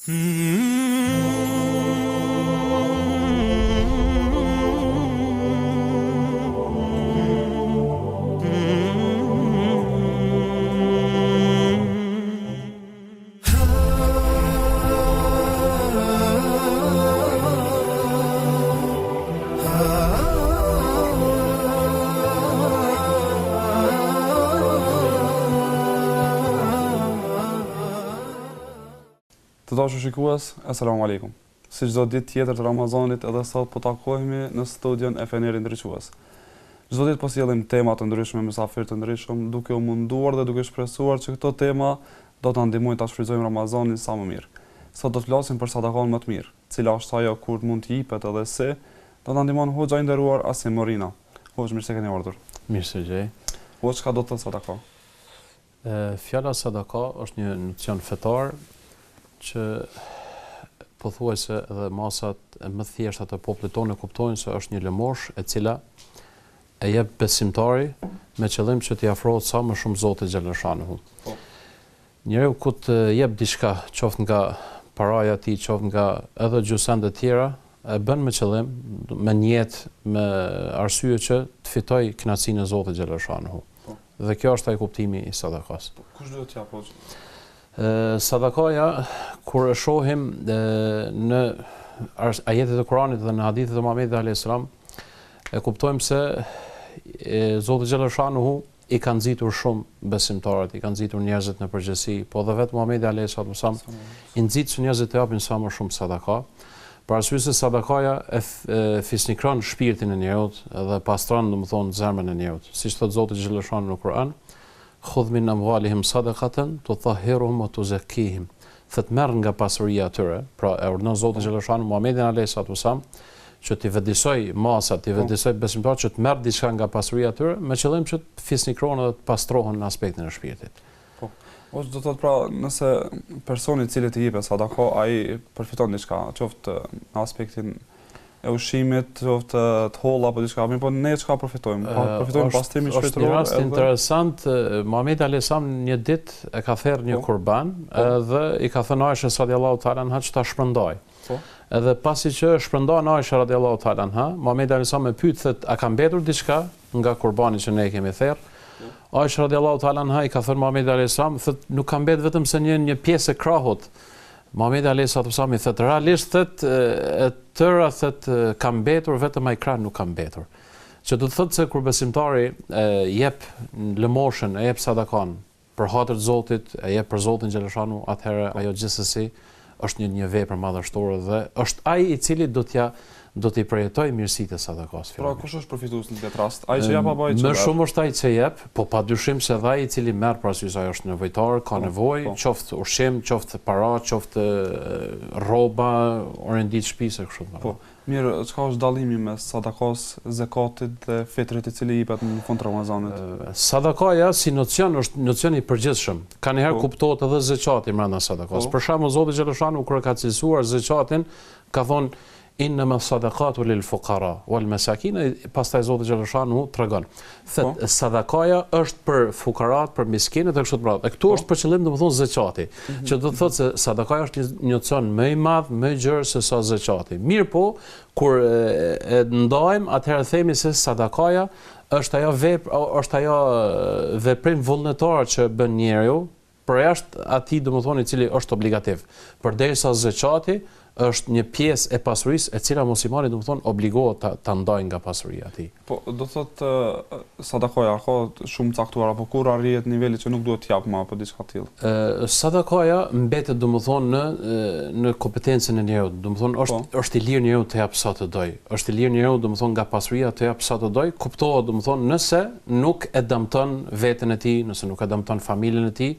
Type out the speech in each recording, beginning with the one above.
Të dashur shikues, asalamu alaikum. Si çdo ditë tjetër të Ramazanit, edhe sot po takohemi në studion e Feneri ndriçues. Çdo ditë po sjellim tema të ndryshme, mysafir të ndryshëm, duke u munduar dhe duke shpresuar që këto tema do të na ndihmojnë ta shfrytëzojmë Ramazanin sa më mirë. Sot do të flasim për sadakon më të mirë, cila është ajo kur mund të jepet edhe se do ta ndihmon hoxha i nderuar Arsim Morina. Hoxh, mirë se keni ardhur. Mirë se gjej. Hoxh, çka do të thotë sadaka? Fjala sadaka është një nocion fetar që pothuajse edhe masat më thjeshta të popullit tonë kuptojnë se është një lëmosh e cila e jep besimtari me qëllim që t'i afrohet sa më shumë Zotit xhaleshanuhu. Njeriu ku të jep diçka, qoftë nga paraja e tij, qoftë nga edhe gjysende të tjera, e bën me qëllim, me niyet, me arsye që të fitoj kënaqësinë e Zotit xhaleshanuhu. Dhe kjo është ai kuptimi i sadakas. Kush duhet t'ia apoj? Sadakaja, kur e shohim në ajetet e Kuranit dhe në hadithet e Muhamedit alayhis salam, e kuptojmë se Zoti xhaleshanuhu i ka nxitur shumë besimtarët, i ka nxitur njerëzit në përgjithësi, po dhe vetë Muhamedi alayhis salam i nxit që njerëzit të japin sa më shumë sadaka. Për arsye se sadakaja e fisnikron shpirtin e njerëzit dhe pastron, domethënë, zemrën e njerëzit. Siç thot Zoti xhaleshanuhu në Kur'an, "Khudh min amwalihim sadaqatan tutahhiruhum wa tuzakkihim." Thot merr nga pasuria e tyre, pra e urdhnon Zoti xhaleshanuhu Muhamedit alayhis salam që t'i vendisoj masat, t'i vendisoj besimtarët që të merr diçka nga pasuria e tyre me qëllim që të fisnikrohen dhe të pastrohen në aspektin e shpirtit. Po. Ose do të thotë pra, nëse personi i cili të jepet sadaka, ai përfiton diçka, qoftë në aspektin e ushqimit, qoftë të holla apo diçka, po ne çka përfitojmë? Përfitojmë pastrimin shpirtëror. Është një rast interesant, Muhamedi alayhis salam një ditë e ka thërr një kurban dhe i ka thënë Aishës radiallahu ta'ala anha që ta shpërndaj. Edhe pasi që shpërndan Aisha radiallahu ta'ala anha, Muhamedi alayhis salam e pyet se a ka mbetur diçka nga kurbani që ne kemi thërr. Aisha radiallahu ta'ala anha i ka thënë Muhamedi alayhis salam, thotë nuk ka mbet vetëm se një pjesë e krahut. Muhamedi alayhis salam i thotë realisht e tëra thotë ka mbetur, vetëm ai krah nuk ka mbetur. Që do të thotë se kur besimtari jep lëmoshën, e jep sadakan për hatër të Zotit, e jep për Zotin xhaleshanuhu, atëherë ajo gjithsesi është një vepër madhështore dhe është ai i cili do t'i përjetoj mirësitë e sadakas. Pra kush është përfitues në këtë rast? Ai që jep apo ai që merr? Më shumë është ai që jep, po padyshim se ai i cili merr, pra arsye se ai është nevojtar, ka nevojë, qoftë ushqim, qoftë para, qoftë rroba, orëndit shtëpisë kështu më. Po. Mirë, çka është dallimi mes sadakas, zakatit dhe fitrit i cili jepet në fund Ramazanit? Sadakaja si nocion është nocion i përgjithshëm. Ka njëherë kuptohet edhe zakati brenda sadakas. Për shembull, Zoti xhaleshanuhu kur ka cilësuar zakatin, ka thonë innama sadaqatu lil fuqara wal masakin, pastaj Zoti xhaleshanuhu tregon. Thot sadakaja është për fukarat, për miskinët e kështu me radhë. Këtu është për qëllim domethënë zakati, që do të thotë se sadakaja është një nocion më i madh, më i gjerë se sa zakati. Mirë po, kur e ndajmë, atëherë themi se sadakaja është ajo veprim vullnetar që bën njeriu përjashtë atij domethënë i cili është obligativ. Përderisa zakati është një pjesë e pasurisë e cila muslimani domethënë obligohet ta ndajë nga pasuria e tij. Po do thotë sadakaja ka shumë caktuar apo kur arrihet niveli që nuk duhet të jap më apo diçka të tillë. Sadakaja mbetet domethënë në kompetencën e njeriu. Domethënë është i lirë njeriu të jap sa të doj. Është i lirë njeriu domethënë nga pasuria të jap sa të doj. Kuptohet domethënë nëse nuk e dëmton veten e tij, nëse nuk e dëmton familjen e tij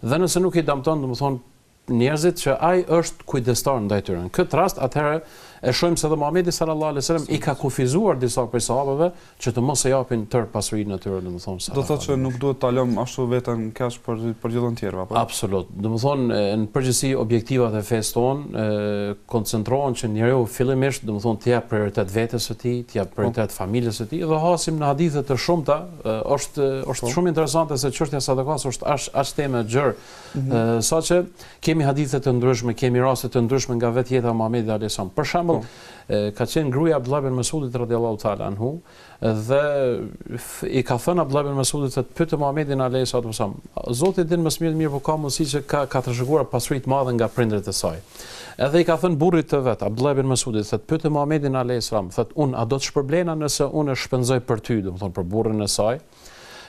dhe nëse nuk i dëmton domethënë njerëzit që ai është kujdestar ndaj tyre. Në këtë rast atëherë E shohim se edhe Muhamedi sallallahu alaihi wasallam i ka kufizuar disa prej sahabeve që të mos e japin tërë pasurinë e tyre, domethënë sadaka. Do thotë që nuk duhet ta lëm ashtu veten keq për gjithë të tjerë, apo? Absolut. Domethënë në përgjithësi objektivat e fesë tonë koncentrohen që njeriu fillimisht domethënë të jap prioritet vetes së tij, të jap prioritet familjes së tij dhe hasim në hadithe të shumta është shumë interesante se çështja e sadakas është aq temë e gjerë, saqë kemi hadithe të ndryshme, kemi raste të ndryshme nga vetë jeta e Muhamedit alayhis salam. Për shembull, ka qenë gruaja Abdullah ibn Mas'udit radhiyallahu ta'ala anhu dhe i ka thënë Abdullah ibn Mas'udit se të pyetë Muhamedit alayhis salam. Zoti din më së miri, po ka mundësi që ka trashëguar pasuri të madhe nga prindërit e saj. Edhe i ka thënë burrit të vet, Abdullah ibn Mas'udit, se të pyetë Muhamedit alayhis salam, thotë unë a do të shpërblena nëse unë e shpenzoj për ty, domethënë për burrin e saj.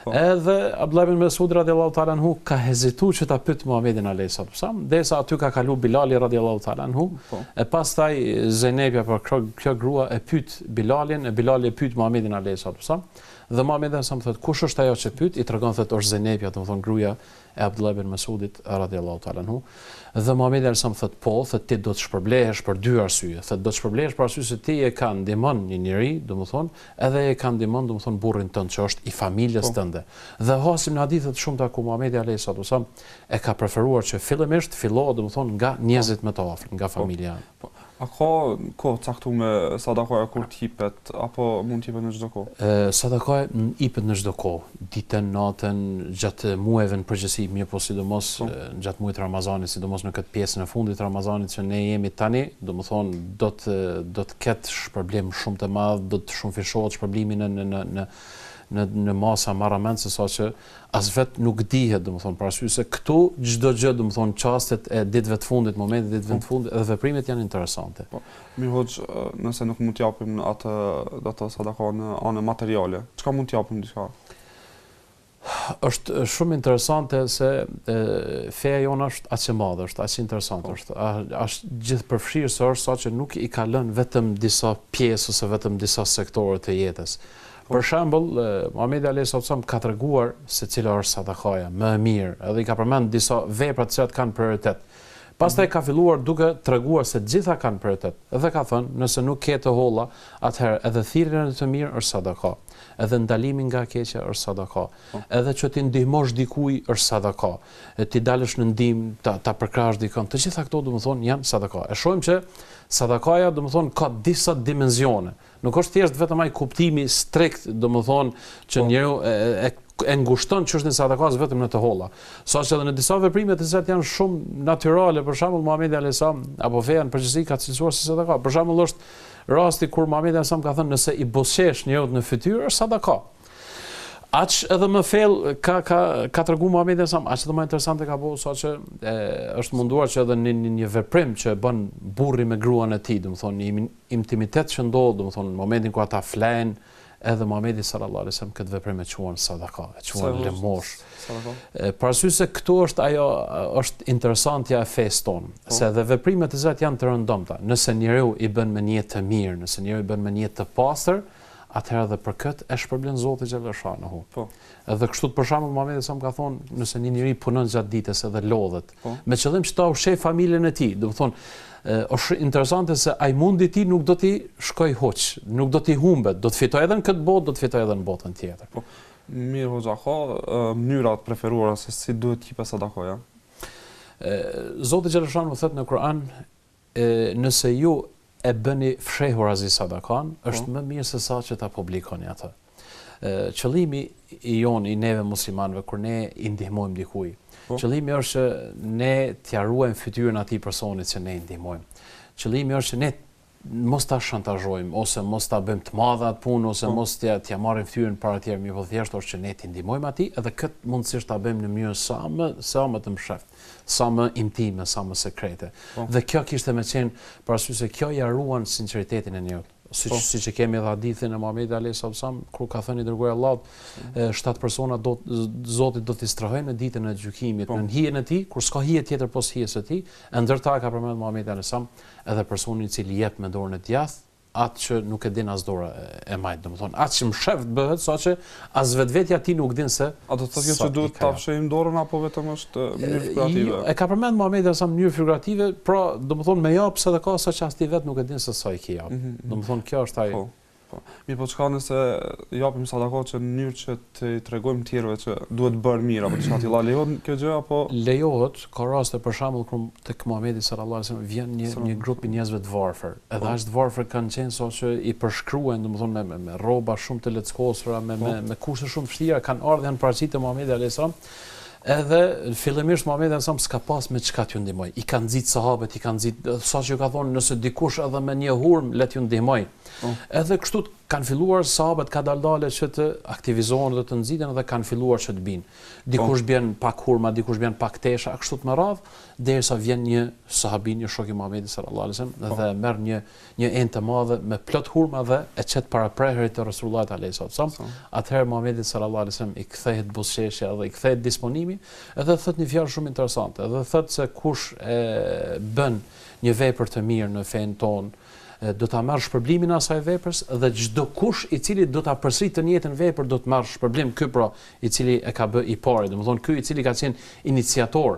Edhe Abdullah ibn Mas'ud radhiyallahu ta'ala anhu ka hezituar që ta pyet Muhamedit alayhis salam, derisa aty ka kalu Bilali radhiyallahu ta'ala anhu, e pastaj Zejnepja për kjo grua e pyet Bilalin, e Bilali e pyet Muhamedit alayhis salam, dhe Muhamedi sa më thotë kush është ajo që pyet, i tregon thotë është Zejnepja, domethënë gruaja e Abdullah ibn Mas'udit radhiyallahu ta'ala anhu. Dhe Muhamedi sa më thotë po, thotë ti do të shpërblehesh për dy arsye. Thotë do të shpërblehesh për arsye se ti e ka ndihmon një njeri, domethënë, edhe e ka ndihmon domethënë burrin tënd që është i familjes tënde. Dhe hasim në hadithe të shumta ku Muhamedi alayhis salam e ka preferuar që fillimisht fillohet domethënë nga njerëzit më të afërt, nga familja. A ka kohë caktuar sadakaja kur t'jipet apo mund t'jipet në çdo kohë? Sadakaja jipet në çdo kohë, ditën, natën, gjatë muajve në përgjithësi, mirë po sidomos gjatë muajit Ramazanit, sidomos në këtë pjesën e fundit të Ramazanit që ne jemi tani, domethënë do të ketë shpërblim shumë të madh, do të shumëfishohet shpërblimi në masa marramend se saqë as vet nuk dihet domethënë për arsye se këtu çdo gjë domethënë çastet e ditëve të fundit, momentet e ditëve të fundit edhe veprimet janë interesante. Mirë hoxh, nëse nuk mund t'japim atë sadaka në anë materiale, çka mund t'japim diçka? Është shumë interesante se feja jonë është aq e madhe, është aq interesante, është gjithëpërfshirëse është saqë nuk i ka lënë vetëm disa pjesë ose vetëm disa sektore të jetës. Për shembull, Muhamedi alayhis salam ka treguar se cila është sadakaja më e mirë, edhe i ka përmend disa vepra të cilat kanë prioritet. Pastaj ka filluar duke treguar se të gjitha kanë prioritet. Dhe ka thënë, nëse nuk ke të holla, atëherë edhe thirrja në të mirë është sadaka, edhe ndalimi nga e keqja është sadaka, edhe që ti ndihmosh dikujt është sadaka, ti dalësh në ndihmë, ta përkrash dikon. Të gjitha këto domethënë janë sadaka. E shohim që sadakaja domethënë ka disa dimensione. Nuk është thjesht vetëm ai kuptimi strikt, domethënë që njeriu e ngushton çështën e sadakas vetëm në të holla. Saqë edhe në disa veprime të cilat janë shumë natyrale, për shembull Muhamedi alayhis salam apo feja në përgjithësi ka cilësuar si sadaka. Për shembull është rasti kur Muhamedi alayhis salam ka thënë nëse i buzëqesh njeriu në fytyrë është sadaka. Aq edhe më fell ka treguar Muhamedi alayhis salam, aq edhe më interesante ka bëu saqë është munduar që edhe në një veprim që bën burri me gruan e tij, domethënë një intimitet që ndodh, domethënë në momentin kur ata flen, edhe Muhamedi sallallahu alaihi wasallam këtë veprim e quajnë sadaka, e quajnë lëmosh. Për arsye se këtu është interesantja e fesë tonë, se edhe veprimet e cilat janë të rëndomta, nëse njeriu i bën me niyet të mirë, nëse njeriu i bën me niyet të pastër, atëherë edhe për këtë e shpërblen Zoti xhaleshanehu. Edhe kështu për shembull Muhamedi sa më ka thonë, nëse një njeri punon gjatë ditës edhe lodhet, me qëllim që ta ushqej familjen e tij, domethënë është interesante se ai mundi i tij nuk do t'i shkoj hoç, nuk do t'i humbet, do të fitojë edhe në këtë botë, do të fitojë edhe në botën tjetër. Mirë hoxha, ka mënyrat preferuara se si duhet të jipet sadakaja? Zoti xhaleshanehu thotë në Kur'an, nëse ju e bëni fshehur azi sadakan, është më mirë se sa që ta publikoni atë. Qëllimi i jonë, i neve muslimanëve, kur ne i ndihmojmë dikujt, qëllimi është që ne t'ia ruajmë fytyrën atij personit që ne i ndihmojmë. Qëllimi është që ne mos ta shantazhojmë ose mos ta bëjmë të madhe atë punë ose mos t'ia marrim fytyrën para tjerë, mirë po thjesht është që ne t'i ndihmojmë atij edhe këtë mundësisht ta bëjmë në mënyrë sa më të msheft, sa më intime, sa më sekrete. Dhe kjo kishte më qenë për arsye se kjo ja ruan sinqeritetin e njerit. Siç e kemi edhe hadithin e Muhamedit alayhis salam, kur ka thënë i dërguari Allahut, 7 persona Zoti do t'i strahojnë në ditën e gjykimit, në hijen e tij, kur s'ka hije tjetër pos hijes së tij, e ndërta ka përmendur Muhamedi alayhis salam edhe personi i cili jep me dorën e djathtë atë që nuk e din as dora e majt, domethënë atë që msheft bëhet, saqë as vetvetja ti nuk din se. A do të thotë që duhet ta fshehim dorën apo vetëm është mënyrë figurative? E ka përmend Muhamedi sa mënyrë figurative, pra domethënë me jap sadaka saqë as ti vet nuk e din se sa i ke jap. Domethënë kjo është ai. Po. Mirë, po çka nëse japim sadaka që në mënyrë që të tregojmë tjerëve që duhet bërë mirë apo diçka tillë, lejohet kjo gjë apo lejohet? Ka raste për shembull kur tek Muhamedi sallallahu alaihi wasallam vjen një grup i njerëzve të varfër. Edhe as të varfër kanë qenë që i përshkruajnë domethënë me rroba shumë të leckosura, me kushte shumë të vështira, kanë ardhur në paraqitë të Muhamedit alaihi salam. Edhe fillimisht Muhamedi alaihi salam s'ka pas me çka t'ju ndihmoj. I kanë nxit sahabët, i kanë nxit saqë ka thonë nëse dikush edhe me një hurm le t'ju ndihmoj. Edhe kështu kanë filluar sahabët kadaldale që të aktivizohen dhe të nxiten dhe kanë filluar që të binë. Dikush bjen pak hurma, dikush bjen pak tesha, kështu të me radh, derisa vjen një sahabi, një shok i Muhamedit sallallahu alaihi wasallam dhe merr një enë të madhe me plot hurma dhe e çet para preherit të Resulullah alaihi wasallam. Atëherë Muhamedi sallallahu alaihi wasallam i kthehet buzëqeshja dhe i kthehet disponimi, edhe thot një fjalë shumë interesante, edhe thot se kush e bën një vepër të mirë në fen tonë do ta marrë shpërblimin e asaj veprës dhe çdo kush i cili do ta përsëritë në jetën vepër do të marrë shpërblim, ky pra i cili e ka bë i pari, domethënë ky i cili ka qenë iniciator.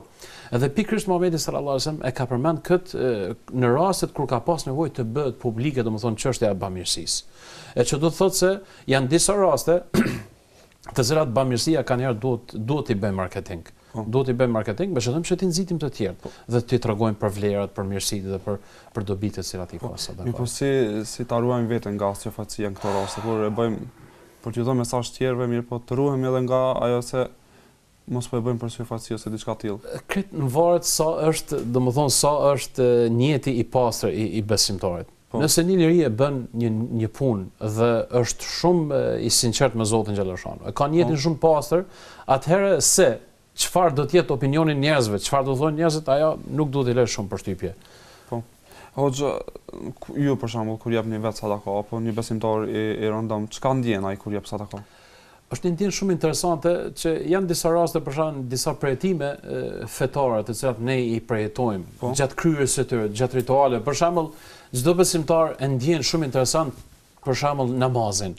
Edhe pikërisht Muhamedi sallallahu alaihi wasallam e ka përmend këtë në rastet kur ka pas nevojë të bëhet publike, domethënë çështja e bamirësisë. E që do të thotë se janë disa raste të cilat bamirësia kanë herë duhet i bëjmë marketing. Duhet i bëjmë marketing, me qëllim që ti nxitim të tjerë dhe ti tregojmë për vlerat, për mirësitë dhe për dobitë që cilat i ka sadaka. Mi po si ta ruajmë veten nga sqofacia në këto raste, kur e bëjmë për t'ju dhënë mesazh tjerëve, mirë po të ruhemi edhe nga ajo se mos po e bëjmë për sqofaci ose diçka tillë. Kret në varet sa është, domethënë sa është njeti i pastër i besimtarit. Nëse një njeri e bën një punë dhe është shumë i sinqert me Zotin xhaleshanu, e ka një jetin shumë pastër, atëherë se çfarë do të jetë opinioni i njerëzve, çfarë do thonë njerëzit, ajo nuk duhet i lësh shumë përshtypje. Po. Hoxha, ju për shembull kur jap një vet sadaka apo një besimtar i rëndom, çka ndjen ai kur jap sadaka? Është një ndjenjë shumë interesante që janë disa raste për shembull disa përjetime fetare të cilat ne i përjetojmë gjatë kryerjes së tyre, gjatë rituale. Për shembull, çdo besimtar e ndjen shumë interesant për shembull namazin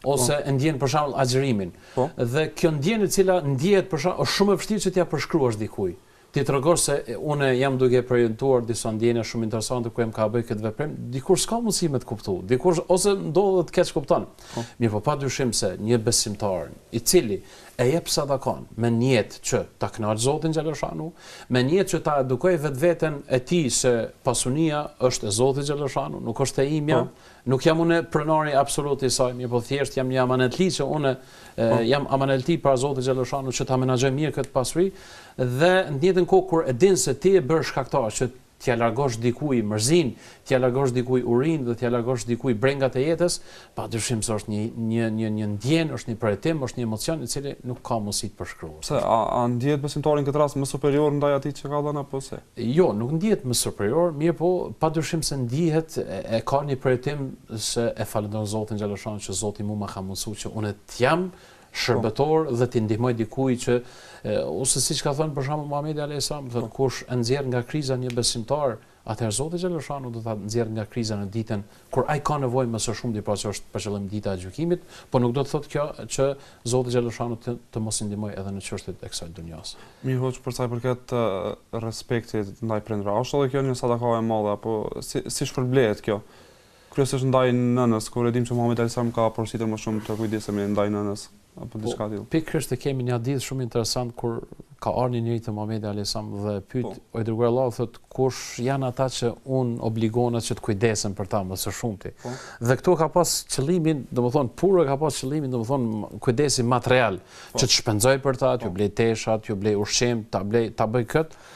ose e ndjen për shembull agjërimin. Dhe kjo ndjenjë e cila ndjehet për shembull është shumë e vështirë që t'ia përshkruash dikujt. Ti tregosh se unë jam duke përjetuar disa ndjenja shumë interesante ku jam ka bëj këtë veprim, dikush s'ka mundësi me të kuptuar, dikush ose ndodhet të keq kupton. Mirë, po padyshim se një besimtar i cili e jep sadakon me niyet që ta kënaq Zotin xhaleshanu, me niyet që ta edukoj vetveten e tij se pasunia është e Zotit xhaleshanu, nuk është e imja, nuk jam unë pronari absolut i saj, mirë po thjesht jam një amanetli që unë jam amanetli para Zotit xhaleshanu që ta menaxhoj mirë këtë pasuri dhe në njëjtën kohë kur e din se ti e bën shkaktar që t'ia largosh dikujt mërzin, t'ia largosh dikujt urinë dhe t'ia largosh dikujt brengat e jetës, padyshim se është një ndjenjë, është një përjetim, është një emocion i cili nuk ka mundësi të përshkruhet. Pse a ndjehet besimtari në këtë rast më superior ndaj atij që ka dhënë apo se? Jo, nuk ndjehet më superior, mirë po padyshim se ndjehet e ka një përjetim se e falendron Zotin xhaleshanu që Zoti mua ka mundsuar që unë të jam shërbetor dhe t'i ndihmoj dikujt që ose siç ka thënë për shembull Muhamedi alayhis salam, thotë kush e nxjerr nga kriza një besimtar, atëherë Zoti xhaleshanu do ta nxjerr nga kriza në ditën kur ai ka nevojë më së shumti, pra që është për qëllim dita e gjykimit, po nuk do të thotë kjo që Zoti xhaleshanu të mos i ndihmoj edhe në çështjet e kësaj dunjas. Mirë, hoç, për sa i përket respektit ndaj prindërave, është edhe kjo një sadaka e madhe apo si shpërblehet kjo? Kryesisht ndaj nënës, kur e dim që Muhamedi alayhis salam ka porositur më shumë të kujdesemi ndaj nënës apo diçka tillë. Pikërisht kemi një hadith shumë interesant kur ka ardhur një njeri te Muhamedi alayhis salam dhe pyet o i dërguar Allahu, thotë kush janë ata që un obligohet që të kujdesen për ta më së shumti. Dhe këtu ka pas qëllimin, domethënë puro ka pas qëllimin, domethënë kujdesi material, që të shpenzoj për ta, t'ju blej teshat, t'ju blej ushqim, ta bëj këtë.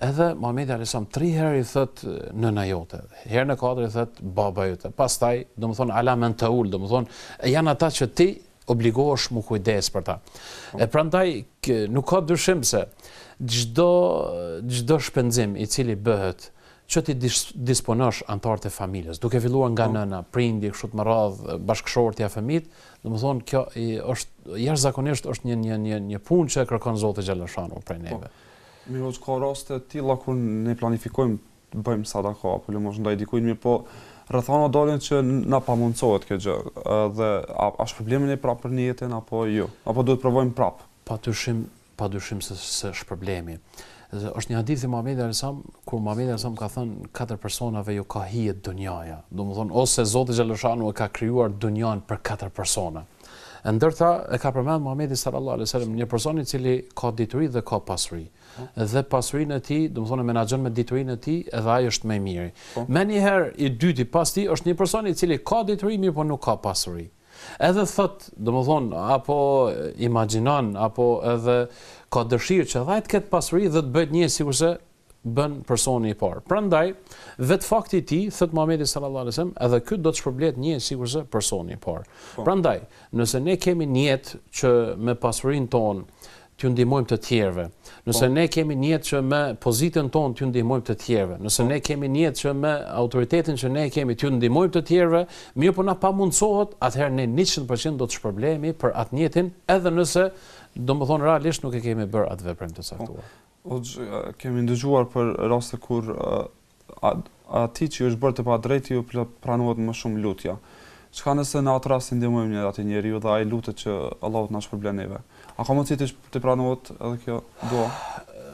Edhe Muhamedi alayhis salam 3 herë i thot nëna jote, herën e katërt i thot baba jote. Pastaj, domethënë ala men taul, domethënë janë ata që ti obligohesh mu kujdes për ta. E prandaj nuk ka dyshim se çdo shpenzim i cili bëhet që ti disponosh anëtarët e familjes, duke filluar nga nëna, prindi, kështu të me radhë, bashkëshortja, fëmijët, domethënë kjo është jashtëzakonisht është një punë që e kërkon Zoti xhaleshanu prej neve. Mirë, ka raste tilla kur ne planifikojmë të bëjmë sadaka apo lëmosh ndaj dikujt, mirë po rrethana dalin që na pamundsohet kjo gjë. Dhe a është problemi ne prapë për në jetën apo jo? Apo duhet provojmë prapë? Padyshim se është problemi. Është një hadith i Muhamedit alayhisalam kur Muhamedi alayhisalam ka thënë 4 personave ju ka hijet dunjaja. Domethënë ose Zoti xhaleshanu e ka krijuar dunjan për 4 persona. Ndërsa e ka përmend Muhamedi sallallahu alaihi wasallam një person I cili ka dituri dhe ka pasuri. Dhe pasurinë e tij, domethënë menaxhon me diturinë e tij, edhe ai është më I miri. Më njëherë I dyti pas tij është një person I cili ka dituri mirë por nuk ka pasuri. Edhe thot, domethënë apo imagjinon apo edhe ka dëshirë që ai të ketë pasuri dhe të bëhet një sikurse bën personi I parë. Prandaj, vetë fakti I tij, thot Muhamedi sallallahu alaihi wasallam, edhe ky do të shpërblet një sikurse personi I parë. Prandaj, nëse ne kemi niyet që me pasurinë tonë t'ju ndihmojmë të tjerëve, nëse ne kemi niyet që me pozitën tonë t'ju ndihmojmë të tjerëve, nëse ne kemi niyet që me autoritetin që ne kemi t'ju ndihmojmë të tjerëve, mirë po na pamundsohet, atëherë ne 100% do të shpërblehemi për atë niyetin, edhe nëse domethënë realisht nuk e kemi bërë atë veprim të caktuar. Kemi ndëgjuar për raste kur atij që është bërë të padrejti ju pranohet më shumë lutja. Çka nëse në atë rast ndihmojmë një atë njeriu dhe ai lutet që Allahu na shpërblen neve. A ka mundësi të pranohet edhe kjo dua?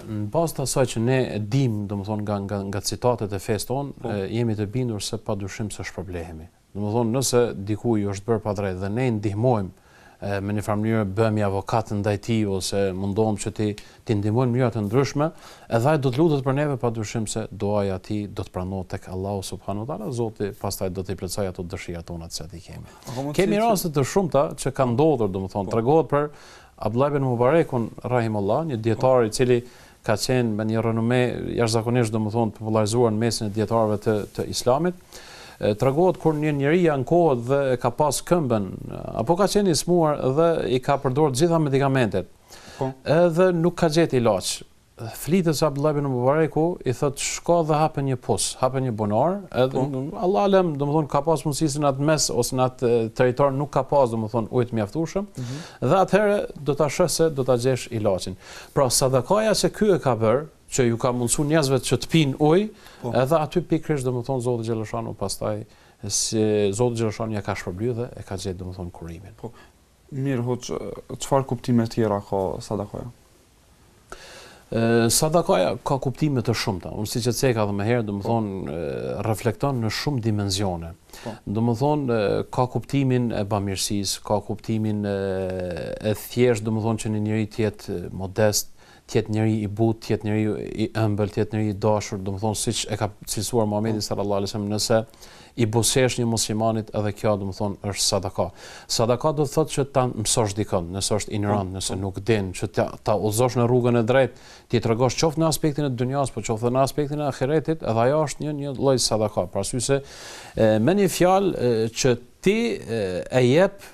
Në bazë të asaj që ne dim, domethënë nga citatet e fesë tonë, jemi të bindur se padyshim se shpërblehemi. Domethënë nëse dikujt është bërë padrejt dhe ne ndihmojmë me një farë mënyrë bëhemi avokat ndaj tij ose mundohem që ti ndihmojmë në mënyra të ndryshme, edhe ai do të lutet për neve padyshim se duaja e tij do të pranohet tek Allahu subhanahu wa taala, Zoti pastaj do t'i plotësojë ato dëshirat tona që ti kemi. Kemi raste të shumta që kanë ndodhur, domethënë tregohet për Abdullah ibn Mubarakun rahimullah, një dietar I cili ka qenë me një renome jashtëzakonisht domethënë popularizuar në mesin e dietarëve të Islamit. Tregohet kur një njeri ankohet dhe ka pas këmbën apo ka qenë I smuar dhe I ka përdorur të gjitha medikamentet. Edhe nuk ka gjetë ilaç. Flitet se Abdullah ibn Mubaraku I thotë shko dhe hape një pus, hape një bunar, edhe Allah alem, domethënë ka pas mundësi në atë mes ose në atë territor nuk ka pas domethënë ujë të mjaftueshëm, dhe atëherë do ta sheh se do ta gjesh ilaçin. Pra sadakaja që ky e ka bërë, që ju ka mundsuar njerëzve që të pinë ujë, edhe aty pikërisht domethënë Zoti xhaleshanu pastaj si Zoti xhaleshanu ja ka shpërblyer dhe e ka gjetë domethënë kurimin. Mirë, hoç, çfarë kuptime tjera ka sadakaja? Sadakaja ka kuptime të shumta. Unë siç e theka edhe më herë, domethënë reflekton në shumë dimensione. Domethënë ka kuptimin e bamirësisë, ka kuptimin e thjesht, domethënë që një njeri të jetë modest, të jetë njeri I butë, të jetë njeri I ëmbël, të jetë njeri I dashur, domethënë siç e ka cilësuar Muhamedi sallallahu alaihi wasallam, nëse I buzësh një muslimanit, edhe kjo domethënë është sadaka. Sadaka do të thotë që ta mësosh dikon, nëse është ignorant, nëse nuk din, që ta udhëzosh në rrugën e drejtë, ti tregosh qoftë në aspektin e dunjas, po qoftë në aspektin e ahiretit, edhe ajo është një lloj sadaka. Për arsye se me një fjalë që ti e jep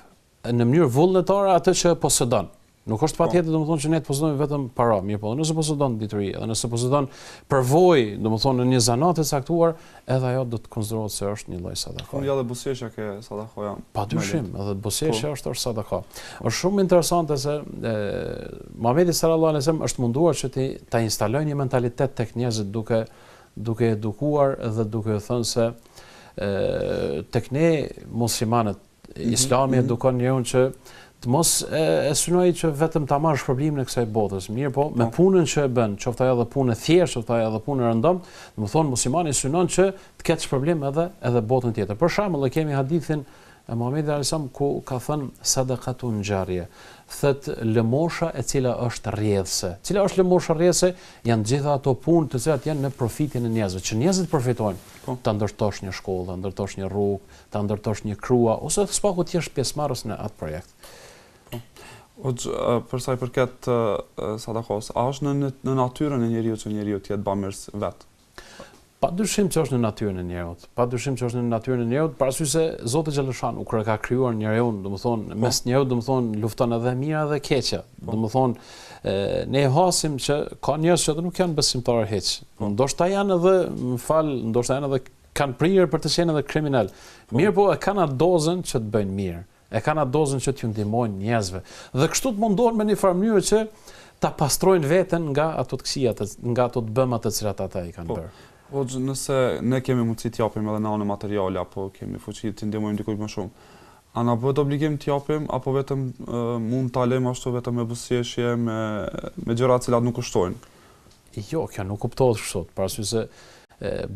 në mënyrë vullnetare atë që posedon. Nuk është patjetër domethënë që ne të posedojmë vetëm para, mirë po, nëse posedon dituri, edhe nëse posedon përvojë, domethënë në një zanat të caktuar, edhe ajo do të konsiderohet se është një lloj sadaka. Fundja dhe buzëqeshja ke sadakoja. Padyshim, edhe buzëqeshja është sadaka. Është shumë interesante se Muhamedi sallallahu alaihi wasallam është munduar që ta instalojë një mentalitet tek njerëzit duke edukuar dhe duke thënë se tek ne muslimanët, Islami edukon njeriun që të mos e synoj që vetëm ta marrësh problemin e kësaj botës, mirë po me punën që e bën, qoftë ajo edhe punë thjesht, qoftë ajo edhe punë rëndom, domethënë muslimani synon që të ketë problem edhe botën tjetër. Për shembull, kemi hadithin e Muhamedit alayhisalam ku ka thënë sadaqatun jariyah, thot lëmosha e cila është rrjedhse. Cila është lëmosha rrjedhse? Janë gjitha ato punë të cilat janë në profitin e njerëzve, që njerëzit përfitojnë. Ta ndërtosh një shkollë, ta ndërtosh një rrugë, ta ndërtosh një krua ose s'paku të jesh pjesëmarrës në atë projekt. Për sa I përket sadakos, a është në natyrën e njeriu që njeriu të jetë bamirës vet? Padyshim që është në natyrën e njerëzit. Padyshim që është në natyrën e njerëzit, për arsye se Zoti xhaleshanu kur e ka krijuar njeriu, domethënë mes njeriu domethënë lufton edhe mira dhe keqja. Domethënë ne hasim që ka njerëz që nuk janë besimtarë hiç. Ndoshta janë edhe, ndoshta janë edhe kanë prirë për të qenë edhe kriminal. Mirë po e kanë atë dozën që të bëjnë mirë. E kanë atë dozën që t'ju ndihmojnë njerëzve. Dhe kështu të mundohen me një farë mënyrë që ta pastrojnë veten nga ato të këqija, nga ato të bëma të cilat ata I kanë bërë. Hoxh, nëse ne kemi mundësi t'japim edhe në anë materiale, apo kemi fuqi të ndihmojmë dikujt më shumë, a na bëhet obligim t'japim, apo vetëm mund ta lejmë ashtu vetëm me buzëqeshje, me gjëra të cilat nuk kushtojnë? Jo, kjo nuk kuptohet kështu, për arsye se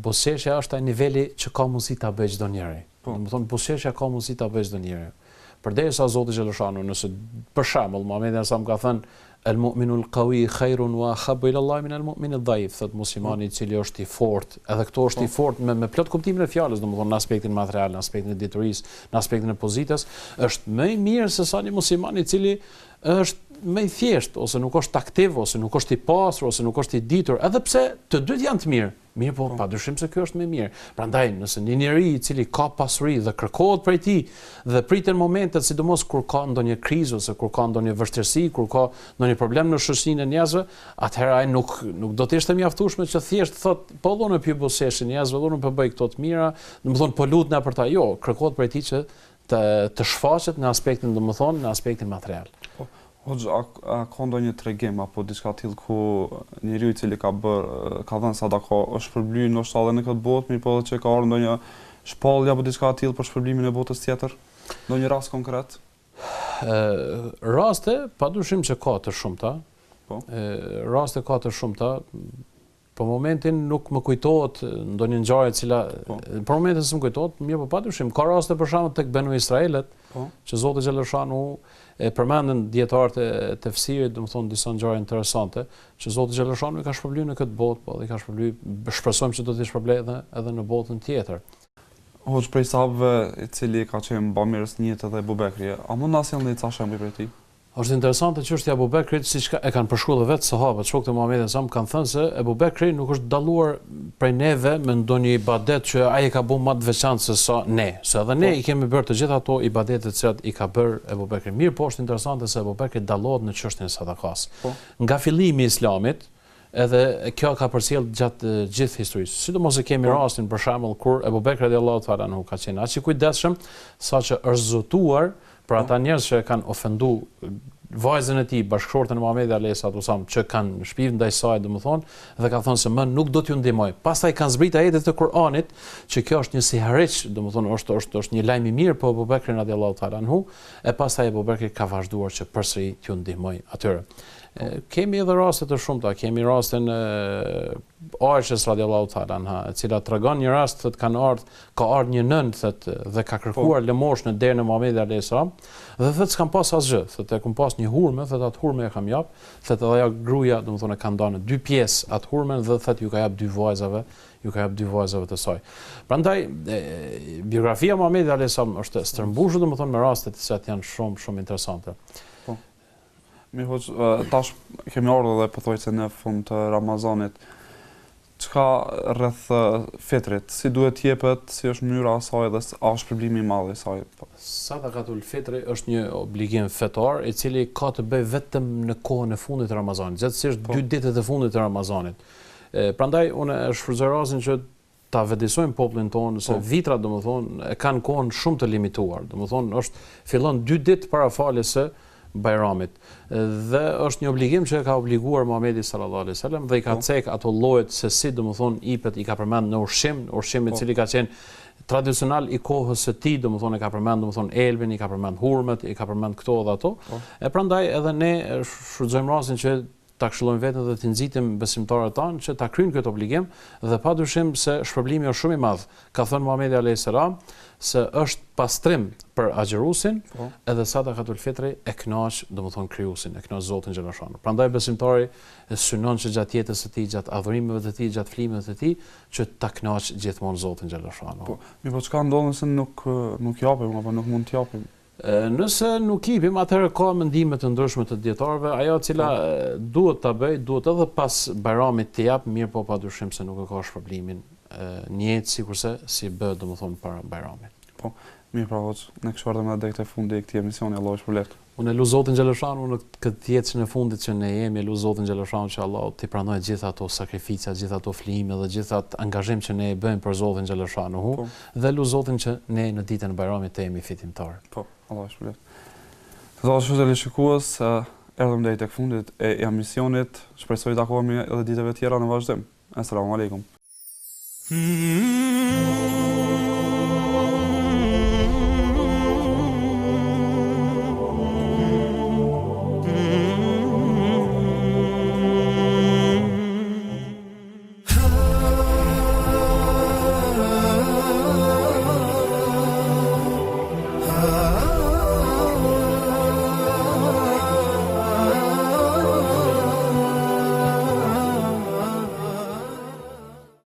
buzëqeshja është ai niveli që ka mundësi ta bëjë çdo njeri. Domethënë buzëqeshja ka mundësi ta bëjë çdo njeri. Përderisa Zoti xhaleshanu, nëse për shembull Muhamedi sa më ka thënë el mu'minu al qawi khairun wa ahabbu ila Allah min al mu'min al dhaif, thot muslimani i cili është i fortë, edhe këto është i fortë me plot kuptimin e fjalës, domethënë në aspektin material, në aspektin e diturisë, në aspektin e pozitës, është më i mirë se sa një musliman i cili është më i thjeshtë, ose nuk është aktiv, ose nuk është i pastër, ose nuk është i ditur, edhe pse të dytë janë të mirë. Mirë, po padyshim se ky është më i mirë. Prandaj, nëse një njeri i cili ka pasuri dhe kërkohet prej tij dhe priten momentet, sidomos kur ka ndonjë krizë ose kur ka ndonjë vështirësi, kur ka ndonjë problem në shoqërinë e njerëzve, atëherë ai nuk do të ishte mjaftueshme që thjesht thot, po dhonë pi boseshin njerëzve, dhonë po bëj këto të mira, domethënë po lutna për ta. Jo, kërkohet prej tij që të shfaqet në aspektin, domethënë në aspektin material. Hoxh, a ka ndonjë tregim apo diçka të tillë ku njeriu i cili ka dhënë sadaka është shpërblyer ndoshta edhe në këtë botë, mirë po që ka ardhur ndonjë shpallje apo diçka të tillë për shpërblimin e botës tjetër? Ndonjë rast konkret? Raste, padyshim që ka të shumta. Po. Raste ka të shumta. Për momentin nuk më kujtohet ndonjë ngjarje e cila për momentin s'm kujtohet, mirë po padyshim ka raste për shembull tek Banu Israelet, që Zoti xhaleshanu e përmendën dietarët e tefsirit, domethënë disa ngjarje interesante, që Zoti xhaleshanu i ka shpërblyer në këtë botë, po dhe i ka shpërblyer, shpresojmë që do të shpërblej edhe në botën tjetër. Hoxh, prej sahabëve i cili ka qenë bamirës njët edhe Abu Bekri, a mund na sjellni ca shembuj prej tij? Është interesante çështja e Abu Bekrit, siç e kanë përshkruar vetë sahabët, shokët e Muhamedit sa kanë thënë se Abu Bekri nuk është dalluar prej neve me ndonjë ibadet që ai e ka bërë më të veçantë se sa ne. Se edhe ne i kemi bërë të gjitha ato ibadete të cilat i ka bërë Abu Bekri. Mirë, po është interesante se Abu Bekri dallohet në çështjen e sadakas. Nga fillimi i Islamit, edhe kjo ka përcjell gjatë gjithë historisë. Sidomos e kemi rastin për shembull kur Abu Bekri radhiyallahu ta'ala anhu ka qenë aq i kujdesshëm saqë është zotuar për ata njerëz që kanë ofenduar vajzën e tij, bashkëshortën e Muhamedit alayhis salam, që kanë shpirt ndaj saj, domethënë, dhe ka thënë se më nuk do t'ju ndihmoj. Pastaj kanë zbrit ajetet e Kuranit, që kjo është një siharriç, domethënë është një lajm i mirë për Abu Bekrin radhiyallahu ta'ala anhu, e pastaj Abu Bekri ka vazhduar që përsëri t'ju ndihmoj atyre. Kemi edhe raste të shumta, kemi rastin Aishës radhiyallahu ta'ala anha, e cila tregon një rast se ka ardhur një nënë dhe ka kërkuar lëmosh në derën e Muhamedit alayhis salam, dhe thotë s'kam pas asgjë, thotë kam pas një hurme, thotë atë hurme e kam jap, thotë edhe ajo gruaja, domethënë ka ndarë në dy pjesë atë hurmen dhe thotë ju ka jap dy vajzave të saj. Prandaj biografia e Muhamedit alayhis salam është stërmbushur domethënë me raste të cilat janë shumë interesante. Mirë, hoxh, tash kemi ardhur edhe pothuajse në fund të Ramazanit. Çka rreth fitrit, si duhet jepet, si është mënyra e saj dhe a është problemi i madh i saj? Sadakatul fitri është një obligim fetar i cili ka të bëjë vetëm në kohën e fundit të Ramazanit, gjithsesi 2 ditët e fundit të Ramazanit. Prandaj unë e shfrytëzoj rastin që ta vëdësojmë popullin tonë se vitrat domethënë e kanë kohën shumë të limituar. Domethënë fillon 2 ditë para faljes së Bajramit. Dhe është një obligim që ka obliguar Muhamedi sallallahu alaihi wasallam dhe i ka cek ato llojet se si domethënë ipet i ka përmend në ushqim i cili ka qenë tradicional i kohës së tij, domethënë e ka përmend domethënë elbin, i ka përmend hurmet, i ka përmend këto dhe ato. E prandaj edhe ne shfrytëzojmë rastin që ta këshillojmë veten dhe të nxitim besimtarët tanë që ta kryejnë këtë obligim dhe padyshim se shpërblimi është shumë i madh. Ka thënë Muhamedi alayhis salam se është pastrim për agjërusin, edhe sadakatul fitri e kënaq, domethënë krijuesin, e kënaq Zotin xhaleshanu. Prandaj besimtari synon që gjatë jetës së tij, gjatë adhurimeve të tij, gjatë flimeve të tij, që ta kënaq gjithmonë Zotin xhaleshanu. Po çka ndodh nëse nuk japim apo nuk mund të japim? Nëse nuk jepim, atëherë ka mendime të ndryshme të dietarëve, ajo e cila duhet ta bëj, duhet edhe pas Bajramit të jap, mirë po padyshim se nuk e ka shpërblimin njëjtë sikurse si bëhet domethënë para Bajramit. Po, mirë pra hoxh, ne kështu ardhëm edhe tek fundi i këtij emisioni, Allahu shpëleft. Unë lut Zotin xhaleshanu në këtë jetë në fundit që ne jemi, lut Zotin xhaleshanu që Allahu t'i pranojë gjithë ato sakrifica, gjithë ato flime dhe gjithë atë angazhim që ne e bëjmë për Zotin xhaleshanu, dhe lut Zotin që ne në ditën e Bajramit të jemi fitimtar. Po, Allahu shpëleft. Të dashur televizionistës, erdhëm deri tek fundit e emisionit. Shpresoj të takohemi edhe ditëve tjera në vazhdim. Asalamu alaikum. Mm-hmm.